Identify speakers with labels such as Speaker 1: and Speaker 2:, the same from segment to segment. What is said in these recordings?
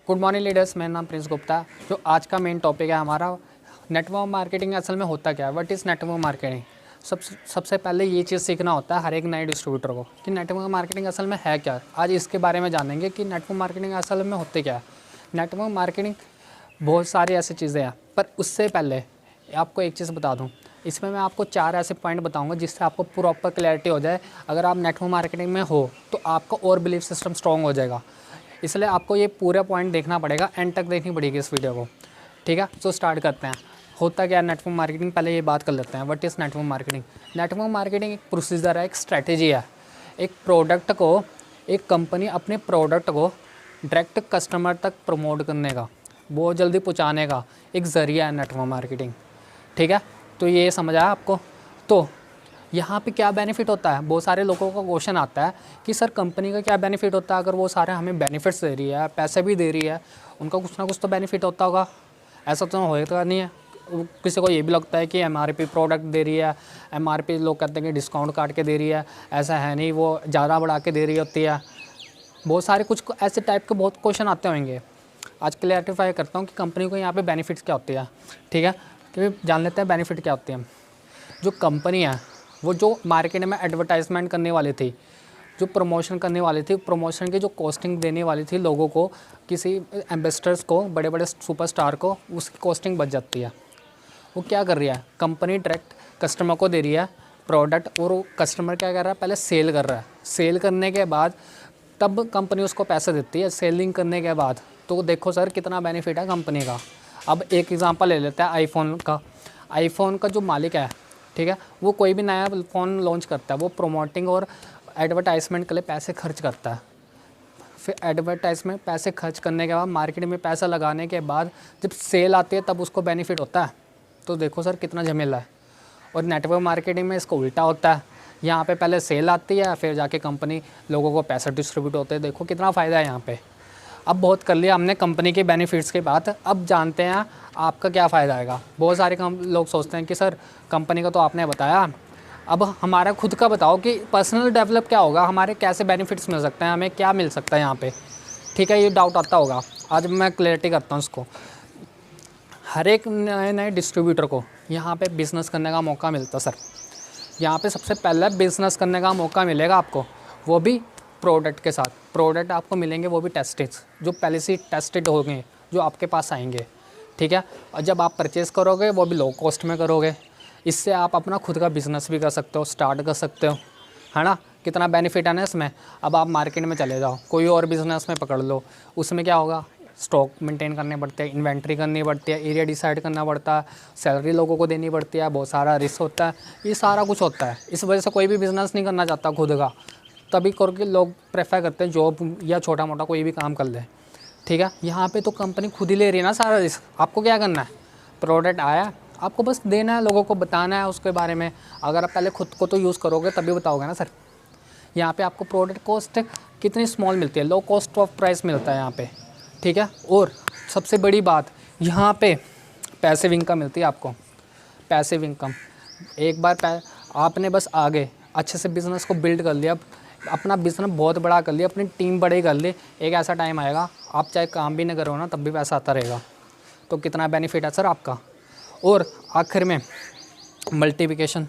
Speaker 1: Good morning leaders, मेरा नाम Prince Gupta. जो आज का मेन टॉपिक है हमारा, नेटवर्क मार्केटिंग असल में होता क्या है, व्हाट इज़ नेटवर्क मार्केटिंग। सबसे पहले ये चीज़ सीखना होता है हर एक नए डिस्ट्रीब्यूटर को कि नेटवर्क मार्केटिंग असल में है क्या। आज इसके बारे में जानेंगे कि नेटवर्क मार्केटिंग असल में होते क्या है। नेटवर्क मार्केटिंग बहुत सारी ऐसी चीज़ें हैं, पर उससे पहले आपको एक चीज़ बता दूँ। इसमें मैं आपको 4 ऐसे पॉइंट बताऊंगा जिससे आपको प्रॉपर क्लैरिटी हो जाए। अगर आप नेटवर्क मार्केटिंग में हो तो आपका और बिलीफ सिस्टम स्ट्रॉन्ग हो जाएगा। इसलिए आपको ये पूरा पॉइंट देखना पड़ेगा, एंड तक देखनी पड़ेगी इस वीडियो को। ठीक है, तो स्टार्ट करते हैं। होता क्या है नेटवर्क मार्केटिंग, पहले ये बात कर लेते हैं। What is network marketing. Network marketing एक प्रोसीजर है, एक स्ट्रैटेजी है। एक प्रोडक्ट को, एक कंपनी अपने प्रोडक्ट को डायरेक्ट कस्टमर तक प्रमोट करने का, बहुत जल्दी पहुँचाने का एक ज़रिया है नेटवर्क मार्केटिंग। ठीक है, तो ये समझ आया आपको। तो यहाँ पे क्या बेनिफिट होता है, बहुत सारे लोगों का क्वेश्चन आता है कि सर कंपनी का क्या बेनिफिट होता है। अगर वो सारे हमें बेनिफिट्स दे रही है, पैसे भी दे रही है, उनका कुछ ना कुछ तो बेनिफिट होता होगा। ऐसा तो होता नहीं है। किसी को ये भी लगता है कि MRP प्रोडक्ट दे रही है, MRP लोग कहते हैं कि डिस्काउंट काट के दे रही है। ऐसा है नहीं, वो ज़्यादा बढ़ा के दे रही होती है। बहुत सारे कुछ ऐसे टाइप के बहुत क्वेश्चन आते होंगे। आज क्लैरिफाई करता हूँ कि कंपनी को यहाँ पे बेनिफिट्स क्या होती है। ठीक है, तो जान लेते हैं बेनिफिट क्या होती है। जो कंपनी है वो जो मार्केट में एडवर्टाइजमेंट करने वाली थी, जो प्रमोशन करने वाली थी, प्रमोशन की जो कॉस्टिंग देने वाली थी लोगों को, किसी एम्बेसडर्स को, बड़े बड़े सुपरस्टार को, उसकी कॉस्टिंग बच जाती है। वो क्या कर रही है, कंपनी डायरेक्ट कस्टमर को दे रही है प्रोडक्ट, और कस्टमर क्या कर रहा है, पहले सेल कर रहा है। सेल करने के बाद तब कंपनी उसको पैसे देती है, सेलिंग करने के बाद। तो देखो सर कितना बेनिफिट है कंपनी का। अब एक एग्जांपल ले लेते हैं आईफोन का। आईफोन का जो मालिक है, ठीक है, वो कोई भी नया फ़ोन लॉन्च करता है, वो प्रोमोटिंग और एडवर्टाइजमेंट के लिए पैसे खर्च करता है। फिर एडवर्टाइजमेंट पैसे खर्च करने के बाद, मार्केट में पैसा लगाने के बाद जब सेल आती है तब उसको बेनिफिट होता है। तो देखो सर कितना झमेला है। और नेटवर्क मार्केटिंग में इसको उल्टा होता है। यहाँ पे पहले सेल आती है, फिर जाके कंपनी लोगों को पैसा डिस्ट्रीब्यूट होते हैं। देखो कितना फ़ायदा है यहाँ पे। अब बहुत कर लिया हमने कंपनी के बेनिफिट्स की बात, अब जानते हैं आपका क्या फ़ायदा आएगा। बहुत सारे लोग सोचते हैं कि सर कंपनी का तो आपने बताया, अब हमारा खुद का बताओ कि पर्सनल डेवलप क्या होगा, हमारे कैसे बेनिफिट्स मिल सकते हैं, हमें क्या मिल सकता है यहाँ पे। ठीक है, ये डाउट आता होगा, आज मैं क्लैरिटी करता हूँ इसको। हर एक नए नए डिस्ट्रीब्यूटर को यहाँ पे बिज़नेस करने का मौका मिलता है सर। यहाँ पे सबसे पहले बिज़नेस करने का मौका मिलेगा आपको, वो भी प्रोडक्ट के साथ। प्रोडक्ट आपको मिलेंगे वो भी टेस्टेड, जो पहले से टेस्टेड होंगे, जो आपके पास आएंगे। ठीक है, और जब आप परचेज़ करोगे वो भी लो कॉस्ट में करोगे। इससे आप अपना खुद का बिज़नेस भी कर सकते हो, स्टार्ट कर सकते हो, है ना। कितना बेनिफिट है ना इसमें। अब आप मार्केट में चले जाओ, कोई और बिज़नेस में पकड़ लो, उसमें क्या होगा, स्टॉक मेंटेन करने पड़ते हैं, इन्वेंट्री करनी पड़ती है, एरिया डिसाइड करना पड़ता है, सैलरी लोगों को देनी पड़ती है, बहुत सारा रिस्क होता है, ये सारा कुछ होता है। इस वजह से कोई भी बिज़नेस नहीं करना चाहता खुद का, तभी करके लोग प्रेफर करते हैं जॉब या छोटा मोटा कोई भी काम कर ले। ठीक है, यहाँ पे तो कंपनी खुद ही ले रही है ना सारा रिस्क। आपको क्या करना है, प्रोडक्ट आया, आपको बस देना है, लोगों को बताना है उसके बारे में। अगर आप पहले खुद को तो यूज़ करोगे तभी बताओगे ना सर। यहाँ पे आपको प्रोडक्ट कॉस्ट कितनी स्मॉल मिलती है, लो कॉस्ट ऑफ प्राइस मिलता है यहाँ पे। ठीक है, और सबसे बड़ी बात यहाँ पे पैसिव इनकम मिलती है आपको। पैसिव इनकम, एक बार आपने बस आगे अच्छे से बिज़नेस को बिल्ड कर लिया, अपना बिज़नेस बहुत बड़ा कर लिया, अपनी टीम बड़ी कर ली, एक ऐसा टाइम आएगा आप चाहे काम भी ना करो ना तब भी पैसा आता रहेगा। तो कितना बेनिफिट है सर आपका। और आखिर में मल्टीप्लिकेशन।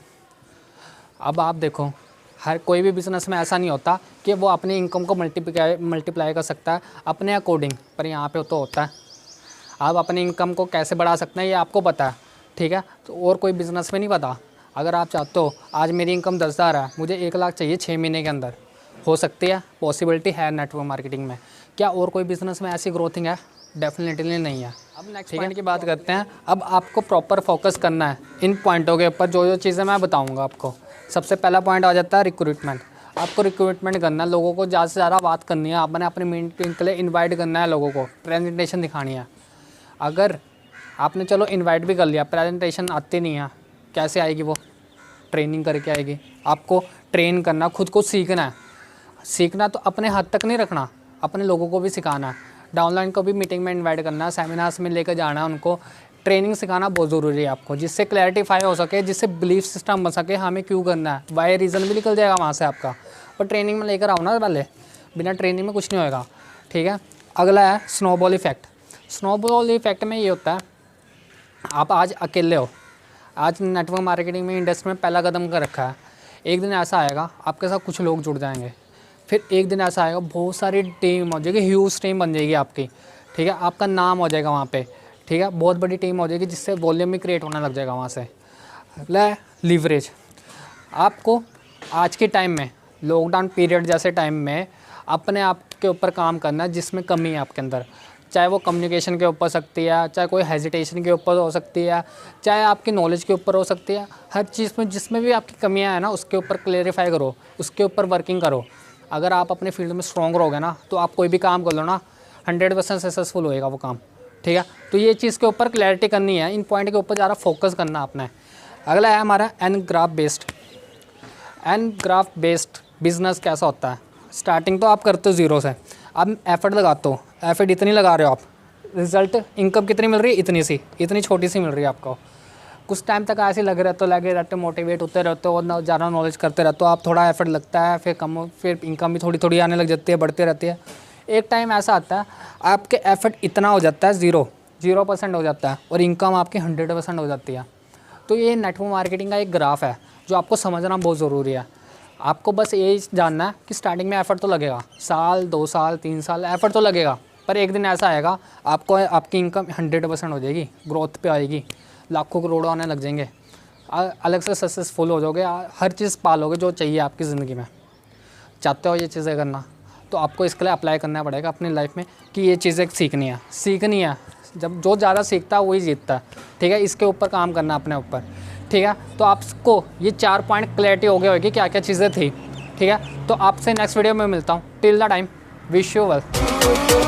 Speaker 1: अब आप देखो, हर कोई भी बिज़नेस में ऐसा नहीं होता कि वो अपनी इनकम को मल्टीप्लाई कर सकता है अपने अकॉर्डिंग, पर यहाँ पे तो होता है। आप अपनी इनकम को कैसे बढ़ा सकते हैं ये आपको पता है। ठीक है, तो और कोई बिज़नेस में नहीं पता। अगर आप चाहते हो आज मेरी इनकम 10,000 है, मुझे 1 लाख चाहिए 6 महीने के अंदर, हो सकती है, पॉसिबिलिटी है नेटवर्क मार्केटिंग में। क्या और कोई बिज़नेस में ऐसी ग्रोथिंग है? डेफिनेटली नहीं है। अब नेक्स्ट पॉइंट की बात करते हैं। अब आपको प्रॉपर फोकस करना है इन पॉइंटों के ऊपर, जो चीज़ें मैं बताऊँगा आपको। सबसे पहला पॉइंट आ जाता है रिक्रूटमेंट। आपको रिक्रूटमेंट करना है, लोगों को ज़्यादा से ज़्यादा बात करनी है, आपने अपनी मीटिंग के लिए इन्वाइट करना है, लोगों को प्रेजेंटेशन दिखानी है। अगर आपने चलो इन्वाइट भी कर लिया, प्रेजेंटेशन आती नहीं है, कैसे आएगी वो, ट्रेनिंग करके आएगी। आपको ट्रेन करना, खुद को सीखना है। सीखना तो अपने हाथ तक नहीं रखना, अपने लोगों को भी सिखाना है। डाउनलाइन को भी मीटिंग में इनवाइट करना है, सेमिनार्स में लेकर जाना है उनको। ट्रेनिंग सिखाना बहुत ज़रूरी है आपको, जिससे क्लैरिटीफाई हो सके, जिससे बिलीफ सिस्टम बन सके हमें क्यों करना है, वाई रीज़न भी निकल जाएगा वहाँ से आपका। पर ट्रेनिंग में लेकर आओ ना पहले, बिना ट्रेनिंग में कुछ नहीं होएगा। ठीक है, अगला है स्नोबॉल इफ़ेक्ट। स्नोबॉल इफ़ेक्ट में ये होता है, आप आज अकेले हो, आज नेटवर्क मार्केटिंग में इंडस्ट्री में पहला कदम कर रखा है, एक दिन ऐसा आएगा आपके साथ कुछ लोग जुड़ जाएंगे, फिर एक दिन ऐसा आएगा बहुत सारी टीम हो जाएगी, ह्यूज टीम बन जाएगी आपकी, ठीक है, आपका नाम हो जाएगा वहाँ पे, ठीक है, बहुत बड़ी टीम हो जाएगी जिससे वॉल्यूम भी क्रिएट होने लग जाएगा वहाँ से। अगला है लीवरेज। आपको आज के टाइम में लॉकडाउन पीरियड जैसे टाइम में अपने आप के ऊपर काम करना है जिसमें कमी है आपके अंदर, चाहे वो कम्युनिकेशन के ऊपर सकती है, चाहे कोई हेजिटेशन के ऊपर हो सकती है, चाहे आपकी नॉलेज के ऊपर हो सकती है, हर चीज़ में जिसमें भी आपकी कमियां हैं ना उसके ऊपर क्लेरिफाई करो, उसके ऊपर वर्किंग करो। अगर आप अपने फील्ड में स्ट्रॉन्ग रहोगे ना तो आप कोई भी काम कर लो ना 100% सक्सेसफुल होएगा वो काम, ठीक है। तो ये चीज़ के ऊपर क्लैरिटी करनी है, इन पॉइंट के ऊपर ज़्यादा फोकस करना आपने। अगला है हमारा एन ग्राफ बेस्ड बिजनेस। कैसा होता है, स्टार्टिंग तो आप करते हो ज़ीरो से, आप एफर्ट लगाते हो, एफर्ट इतनी लगा रहे हो आप, रिजल्ट इनकम कितनी मिल रही है, इतनी छोटी सी मिल रही है आपको। कुछ टाइम तक ऐसे लगे रहते मोटिवेट होते रहते हो और ज़्यादा नॉलेज करते रहते हो आप, थोड़ा एफर्ट लगता है, फिर इनकम भी थोड़ी थोड़ी आने लग जाती है, बढ़ती रहती है। एक टाइम ऐसा आता है आपके एफर्ट इतना हो जाता है 0% हो जाता है और इनकम आपकी 100% हो जाती है। तो ये नेटवर्क मार्केटिंग का एक ग्राफ है जो आपको समझना बहुत ज़रूरी है। आपको बस यही जानना है कि स्टार्टिंग में एफ़र्ट तो लगेगा, साल 2 साल 3 साल एफ़र्ट तो लगेगा, पर एक दिन ऐसा आएगा आपको आपकी इनकम 100% हो जाएगी, ग्रोथ पे आएगी, लाखों करोड़ों आने लग जाएंगे, अलग से सक्सेसफुल हो जाओगे, हर चीज़ पालोगे जो चाहिए आपकी ज़िंदगी में। चाहते हो ये चीज़ें करना तो आपको इसके लिए अप्लाई करना पड़ेगा अपनी लाइफ में कि ये चीज़ें सीखनी है। जब जो ज़्यादा सीखता है वही जीतता है, ठीक है। इसके ऊपर काम करना अपने ऊपर, ठीक है। तो आपको ये 4 पॉइंट क्लैरिटी हो गए होगी क्या क्या चीज़ें थी, ठीक है। तो आपसे नेक्स्ट वीडियो में मिलता हूँ, till the time wish you well.